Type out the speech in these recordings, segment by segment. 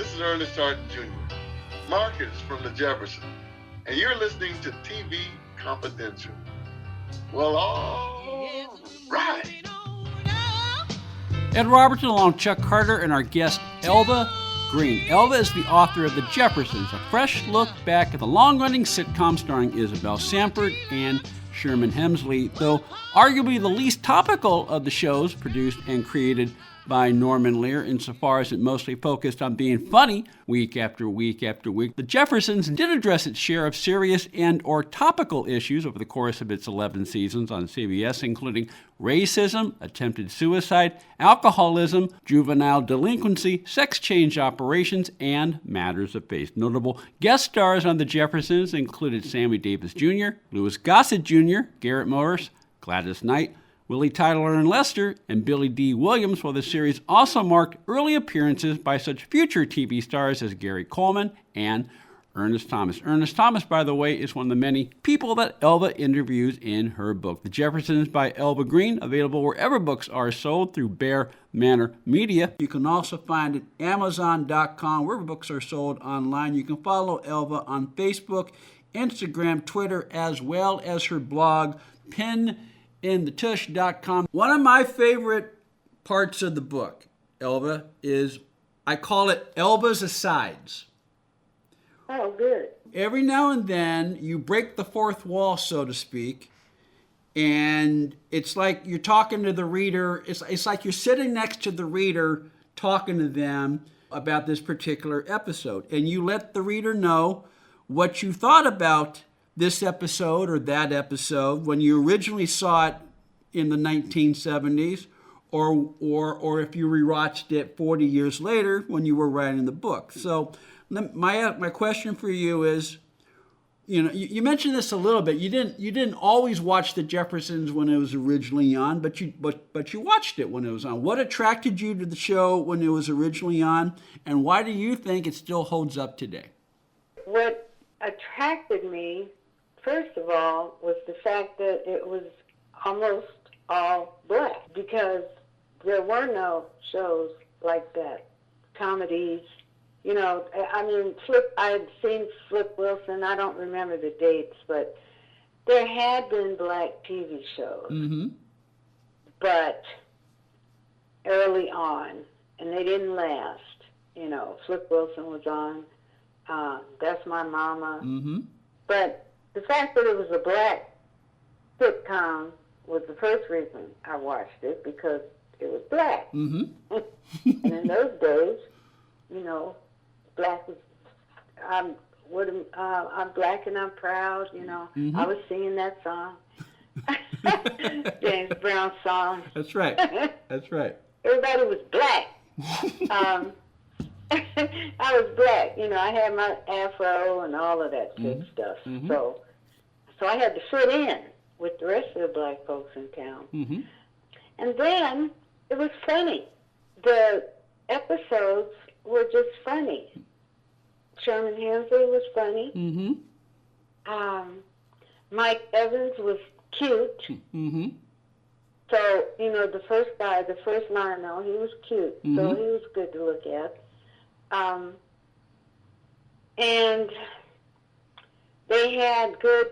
This is Ernest Harton Jr. Marcus from the Jeffersons, and you're listening to TV Confidential. Well, all right. Ed Robertson along with Chuck Harter and our guest Elva Green. Elva is the author of The Jeffersons, a fresh look back at the long-running sitcom starring Isabel Sanford and Sherman Hemsley, though arguably the least topical of the shows produced and created by Norman Lear, insofar as it mostly focused on being funny week after week after week. The Jeffersons did address its share of serious and or topical issues over the course of its 11 seasons on CBS, including racism, attempted suicide, alcoholism, juvenile delinquency, sex change operations, and matters of faith. Notable guest stars on The Jeffersons included Sammy Davis Jr., Louis Gossett Jr., Garrett Morris, Gladys Knight, Willie Tyler and Lester, and Billy D. Williams, while the series also marked early appearances by such future TV stars as Gary Coleman and Ernest Thomas. Ernest Thomas, by the way, is one of the many people that Elva interviews in her book. The Jeffersons by Elva Green, available wherever books are sold through Bear Manor Media. You can also find it at Amazon.com, wherever books are sold online. You can follow Elva on Facebook, Instagram, Twitter, as well as her blog, PinInTheTush.com. One of my favorite parts of the book, Elva, is I call it Elva's Asides. Oh, good. Every now and then you break the fourth wall, so to speak, and it's like you're talking to the reader. It's like you're sitting next to the reader talking to them about this particular episode, and you let the reader know what you thought about this episode or that episode when you originally saw it in the 1970s, or if you rewatched it 40 years later when you were writing the book. So my question for you is, you mentioned this a little bit. You didn't always watch The Jeffersons when it was originally on, but you watched it when it was on. What attracted you to the show when it was originally on, and why do you think it still holds up today? What attracted me, first of all, was the fact that it was almost all black, because there were no shows like that, comedies. I had seen Flip Wilson. I don't remember the dates, but there had been black TV shows. Mm-hmm. But early on, and they didn't last. Flip Wilson was on. That's My Mama. Mm-hmm. But the fact that it was a black sitcom was the first reason I watched it, because it was black. Mm-hmm. And in those days, black was, I'm black and I'm proud, Mm-hmm. I was singing that song. James Brown song. That's right. That's right. Everybody was black. I was black. I had my afro and all of that good mm-hmm. stuff. Mm-hmm. So I had to fit in with the rest of the black folks in town. Mm-hmm. And then it was funny. The episodes were just funny. Sherman Hemsley was funny. Mm-hmm. Mike Evans was cute. Mm-hmm. So, the first guy, the first Lionel, he was cute. Mm-hmm. So he was good to look at. And they had good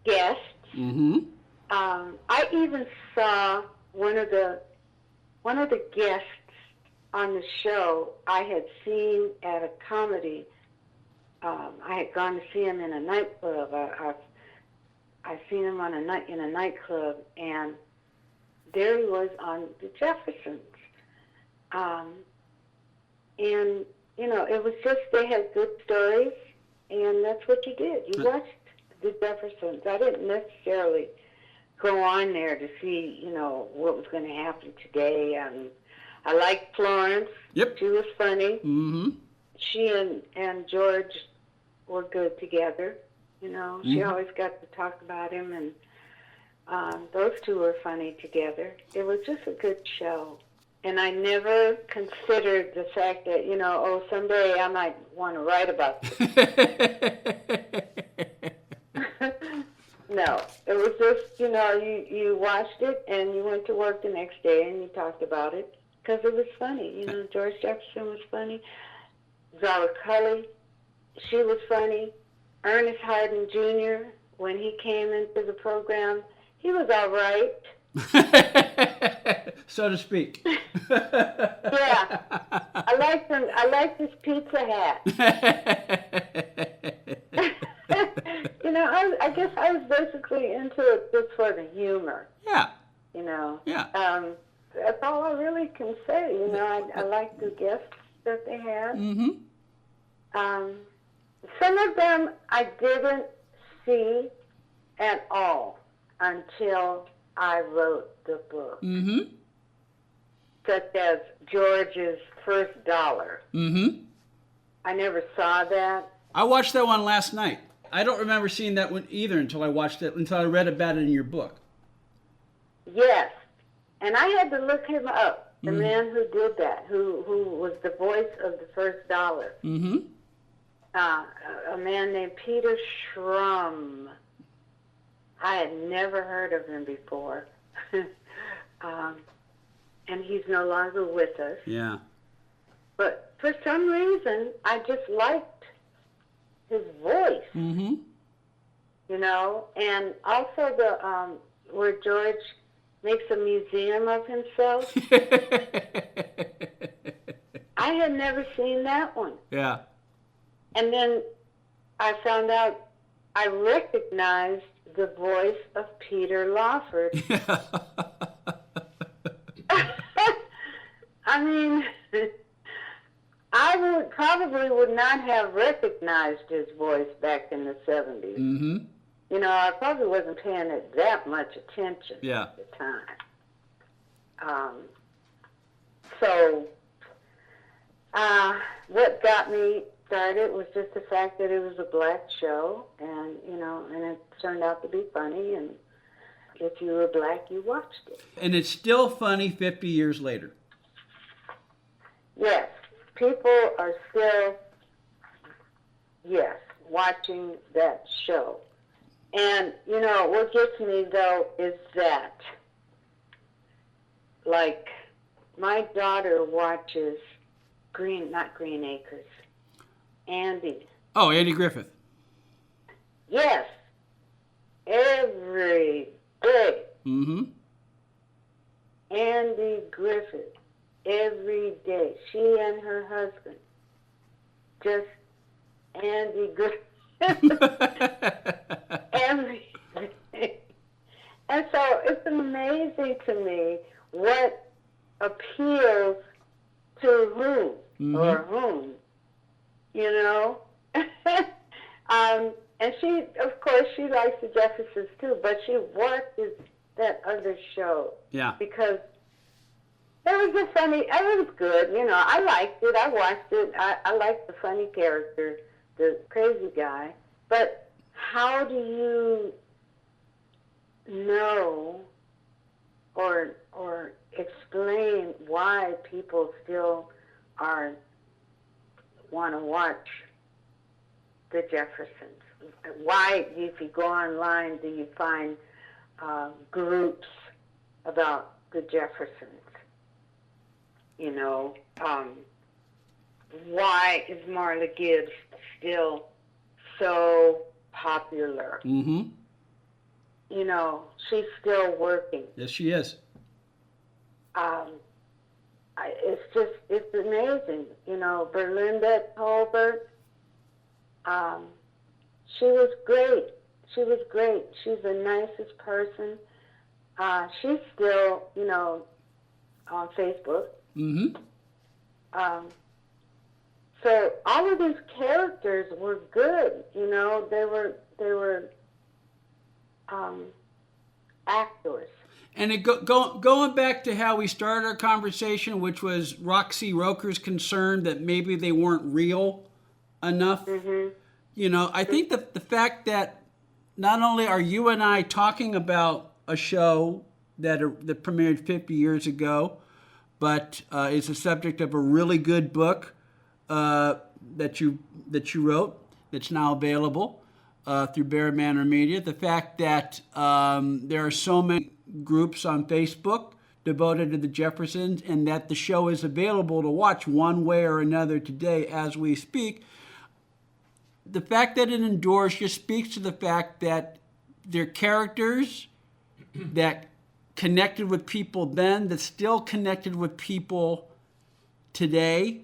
guests. Mm-hmm. I even saw one of the guests on the show I had seen at a comedy. I had gone to see him in a nightclub. I seen him in a nightclub, and there he was on The Jeffersons. And, it was just, they had good stories, and that's what you did. You watched The Jeffersons. I didn't necessarily go on there to see, what was going to happen today. I liked Florence. Yep. She was funny. Mm-hmm. She and George were good together. Mm-hmm. She always got to talk about him, and those two were funny together. It was just a good show. And I never considered the fact that, someday I might want to write about this. No, it was just, you watched it and you went to work the next day and you talked about it because it was funny. George Jefferson was funny. Zara Cully, she was funny. Ernest Harden Jr., when he came into the program, he was all right. So to speak. Yeah. I liked him. I liked his pizza hat. I guess I was basically into it just for the humor. Yeah. Yeah. That's all I really can say. I like the guests that they had. Mm-hmm. Some of them I didn't see at all until I wrote the book. Mm-hmm. Such as George's First Dollar. Mm-hmm. I never saw that. I watched that one last night. I don't remember seeing that one either until I read about it in your book. Yes. And I had to look him up, the man who did that, who was the voice of the First Dollar. Mm-hmm. A man named Peter Schrum. I had never heard of him before. And he's no longer with us. Yeah. But for some reason, I just liked his voice. Mm-hmm. And also where George makes a museum of himself. I had never seen that one. Yeah. And then I found out I recognized the voice of Peter Lawford. I mean, I probably would not have recognized his voice back in the 70s. Mm-hmm. I probably wasn't paying it that much attention at the time. What got me started was just the fact that it was a black show, and it turned out to be funny, and if you were black, you watched it. And it's still funny 50 years later. Yes, people are still, watching that show. And, what gets me, though, is that, like, my daughter watches not Green Acres, Andy. Oh, Andy Griffith. Yes, every day. Mm-hmm. Andy Griffith, every day. She and her husband, just Andy Griffith. Every day. And so it's amazing to me what appeals to whom or whom, and she, of course, she likes the Jeffersons too, but she watches that other show. Yeah. Because it was good, I liked it, I watched it, I liked the funny character, the crazy guy, but how do you know or explain why people still want to watch the Jeffersons? Why, if you go online, do you find groups about the Jeffersons? Why is Marla Gibbs still so popular? Mm-hmm. She's still working. Yes, she is. It's amazing. Berlinda Tolbert, she was great. She's the nicest person. She's still, on Facebook. Mm-hmm. So all of these characters were good. They were actors. And going back to how we started our conversation, which was Roxy Roker's concern that maybe they weren't real enough. Mm-hmm. I think that the fact that not only are you and I talking about a show that premiered 50 years ago, but is the subject of a really good book that you wrote that's now available through Bear Manor Media. The fact that there are so many groups on Facebook devoted to the Jeffersons, and that the show is available to watch one way or another today as we speak. The fact that it endures just speaks to the fact that they're characters that connected with people then, that still connected with people today.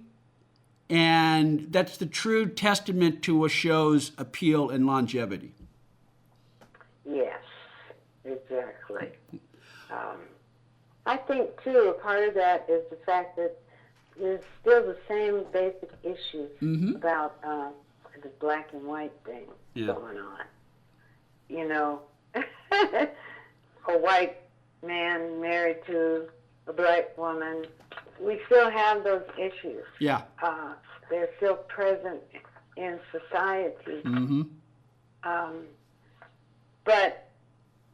And that's the true testament to a show's appeal and longevity. Yes, exactly. I think, too, a part of that is the fact that there's still the same basic issues about the black and white thing going on. You know, a white man married to a black woman, we still have those issues. Yeah. They're still present in society. But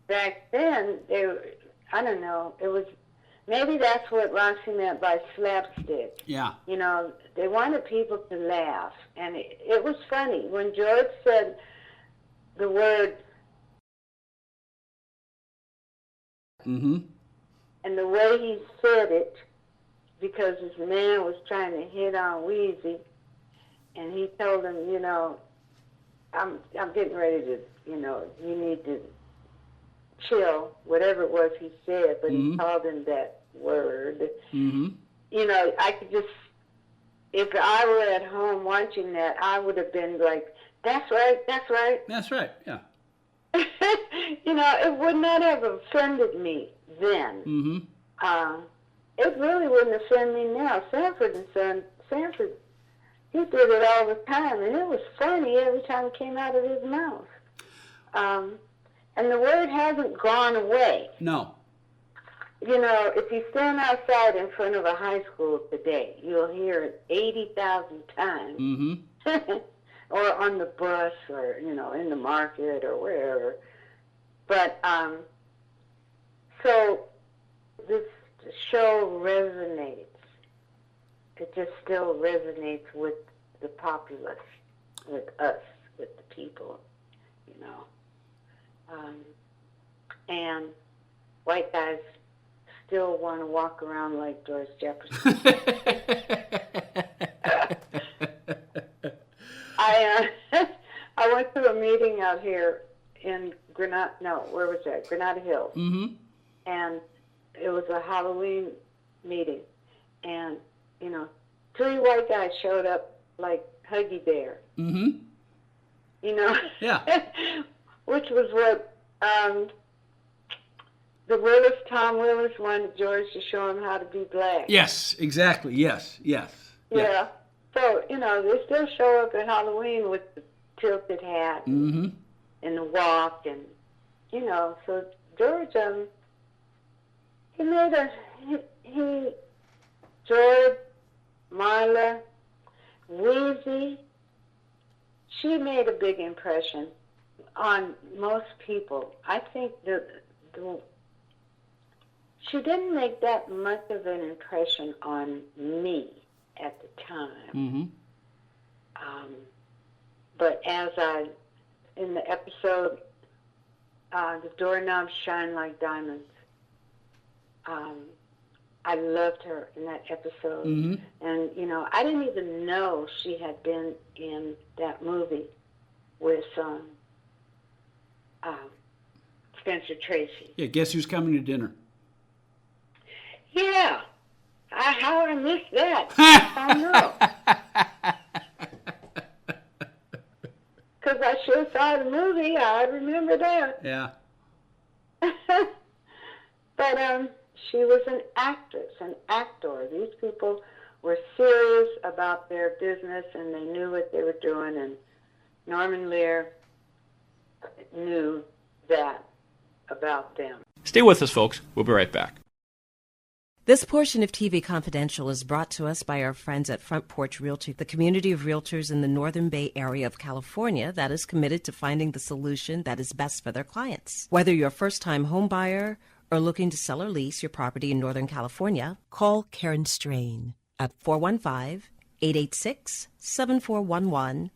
back then, I don't know, it was, maybe that's what Roxy meant by slapstick. Yeah. You know, they wanted people to laugh. And it was funny. When George said the word, and the way he said it, because this man was trying to hit on Weezy, and he told him, you know, I'm getting ready to, you know, you need to chill, whatever it was he said, but he called him that word. You know, I could just, if I were at home watching that, I would have been like, that's right, that's right. That's right, yeah. You know, it would not have offended me then. It really wouldn't offend me now. Sanford, he did it all the time, and it was funny every time it came out of his mouth. And the word hasn't gone away. No. You know, if you stand outside in front of a high school today, you'll hear it 80,000 times. Or on the bus, or, you know, in the market, or wherever. But, so this show resonates. It just still resonates with the populace, with us, with the people, you know. And white guys still want to walk around like George Jefferson. I went to a meeting out here in Granada Hills. And it was a Halloween meeting. And, you know, 3 white guys showed up like Huggy Bear. You know? Yeah. Which was what Tom Willis wanted George to show him how to be black. Yes, exactly. Yes. Yeah. So, you know, they still show up at Halloween with the tilted hat and the walk, and, you know, so George, George, Marla, Weezy, she made a big impression on most people. I think she didn't make that much of an impression on me at the time. But as in the episode, the Doorknobs Shine Like Diamonds, I loved her in that episode. And, you know, I didn't even know she had been in that movie with Spencer Tracy. Yeah, Guess Who's Coming to Dinner? Yeah. How I missed that? I know. Because I sure saw the movie. I remember that. Yeah. But she was an actress, an actor. These people were serious about their business, and they knew what they were doing, and Norman Lear knew that about them. Stay with us, folks. We'll be right back. This portion of TV Confidential is brought to us by our friends at Front Porch Realty, the community of realtors in the Northern Bay area of California that is committed to finding the solution that is best for their clients. Whether you're a first-time home buyer or looking to sell or lease your property in Northern California, call Karen Strain at 415-886-7411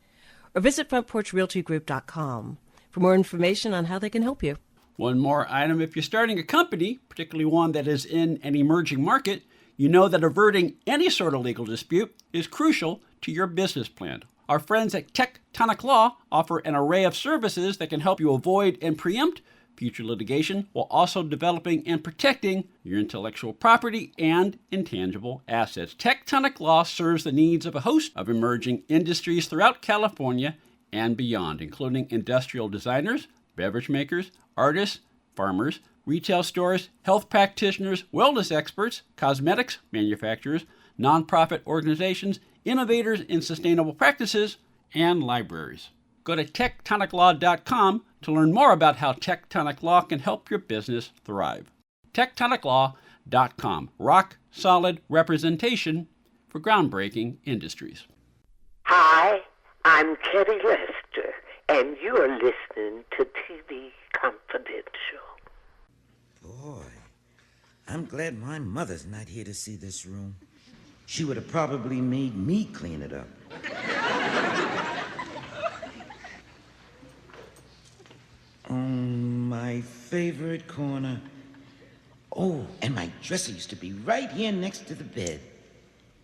or visit frontporchrealtygroup.com for more information on how they can help you. One more item. If you're starting a company, particularly one that is in an emerging market, you know that averting any sort of legal dispute is crucial to your business plan. Our friends at Tectonic Law offer an array of services that can help you avoid and preempt future litigation while also developing and protecting your intellectual property and intangible assets. Tectonic Law serves the needs of a host of emerging industries throughout California and beyond, including industrial designers, beverage makers, artists, farmers, retail stores, health practitioners, wellness experts, cosmetics manufacturers, nonprofit organizations, innovators in sustainable practices, and libraries. Go to tectoniclaw.com to learn more about how Tectonic Law can help your business thrive. tectoniclaw.com. Rock solid representation for groundbreaking industries. Hi, I'm Kerry Lester, and you are listening to TV Confidential. Boy, I'm glad my mother's not here to see this room. She would have probably made me clean it up. My favorite corner. Oh, and my dresser used to be right here next to the bed.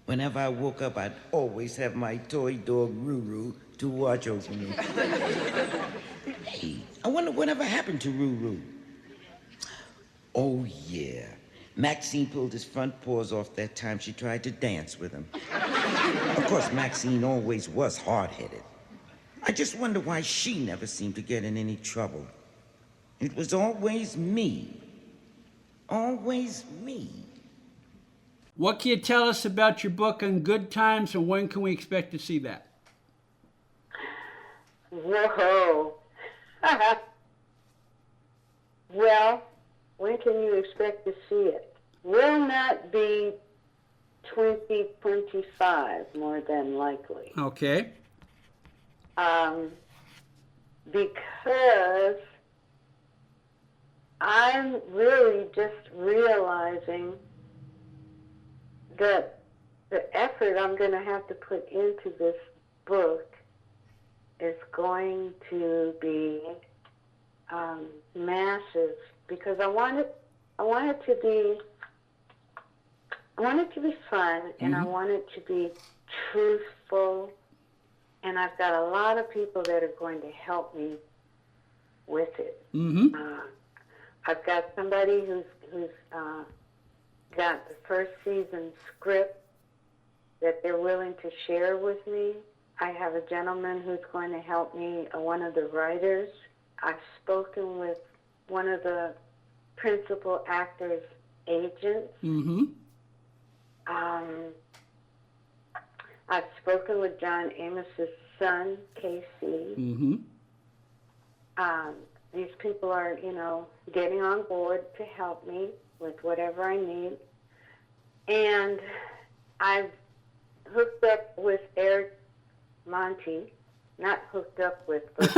Whenever I woke up, I'd always have my toy dog, Ruru, to watch over me. Hey, I wonder whatever happened to Ruru. Oh, yeah. Maxine pulled his front paws off that time she tried to dance with him. Of course, Maxine always was hard-headed. I just wonder why she never seemed to get in any trouble. It was always me. Always me. What can you tell us about your book on good times, and when can we expect to see that? Whoa. Well, when can you expect to see it? Will not be 2025, more than likely. Okay. Because I'm really just realizing that the effort I'm going to have to put into this book is going to be massive, because I want it to be fun, and I want it to be truthful, and I've got a lot of people that are going to help me with it. I've got somebody who's got the first season script that they're willing to share with me. I have a gentleman who's going to help me, one of the writers. I've spoken with one of the principal actors' agents. I've spoken with John Amos's son, Casey. These people are, getting on board to help me with whatever I need. And I've hooked up with Eric Monty. Not hooked up with, but...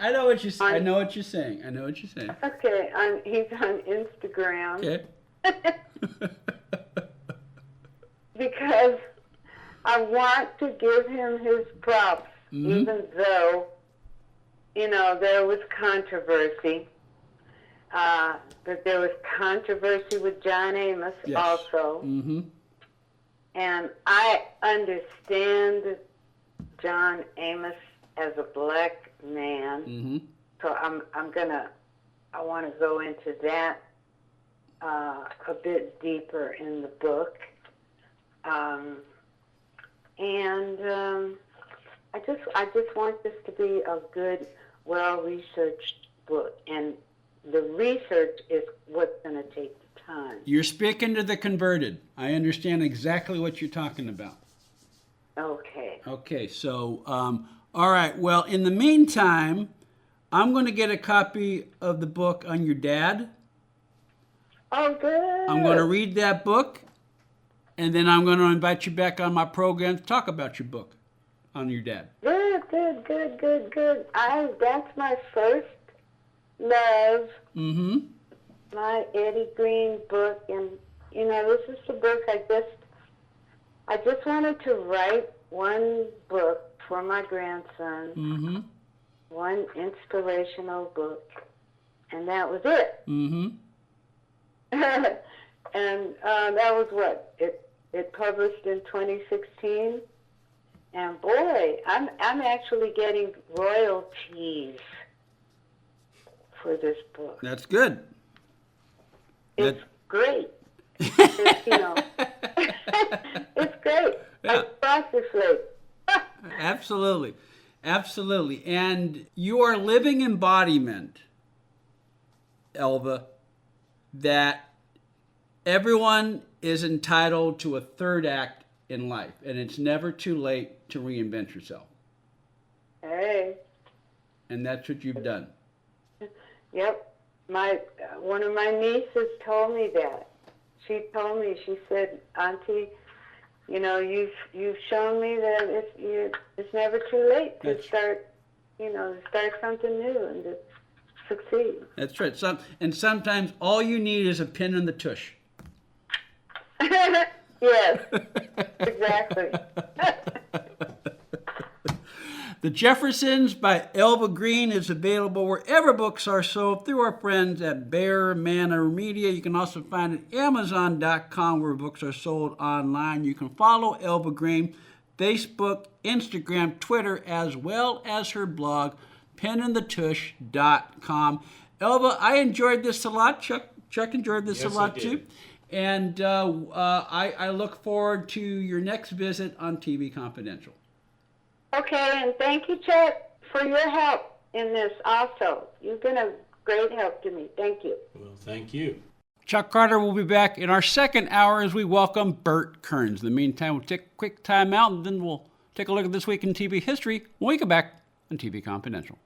I know what you're saying. I know what you're saying. Okay, he's on Instagram. Okay. Because I want to give him his props, even though, there was controversy. But there was controversy with John Amos also. And I understand John Amos as a black man. So I want to go into that a bit deeper in the book. I just want this to be a good, well-researched book, and the research is what's going to take the time. You're speaking to the converted. I understand exactly what you're talking about. Okay, so, all right. Well, in the meantime, I'm going to get a copy of the book on your dad. Oh, good. I'm going to read that book, and then I'm going to invite you back on my program to talk about your book on your dad. Good. That's my first love. My Eddie Green book, and this is the book I just wanted to write one book for my grandson. one inspirational book, and that was it. Mm-hmm. And that was what it published in 2016. And boy, I'm actually getting royalties for this book. That's good. It's great. It's, it's great. Yeah. Pricelessly. Absolutely. Absolutely. And you are living embodiment, Elva, that everyone is entitled to a third act in life, and it's never too late to reinvent yourself. Hey. And that's what you've done. Yep. One of my nieces told me that. She told me, she said, Auntie, you've shown me that it's never too late to start something new and to succeed. That's right. And sometimes all you need is a pin in the tush. Yes, exactly. The Jeffersons by Elva Green is available wherever books are sold through our friends at Bear Manor Media. You can also find it at Amazon.com where books are sold online. You can follow Elva Green, Facebook, Instagram, Twitter, as well as her blog, penandthetush.com. Elva, I enjoyed this a lot. Chuck enjoyed this a lot too. And I look forward to your next visit on TV Confidential. Okay, and thank you, Chuck, for your help in this also. You've been a great help to me. Thank you. Well, thank you. Chuck Harter will be back in our second hour as we welcome Bert Kearns. In the meantime, we'll take a quick time out, and then we'll take a look at this week in TV history when we come back on TV Confidential.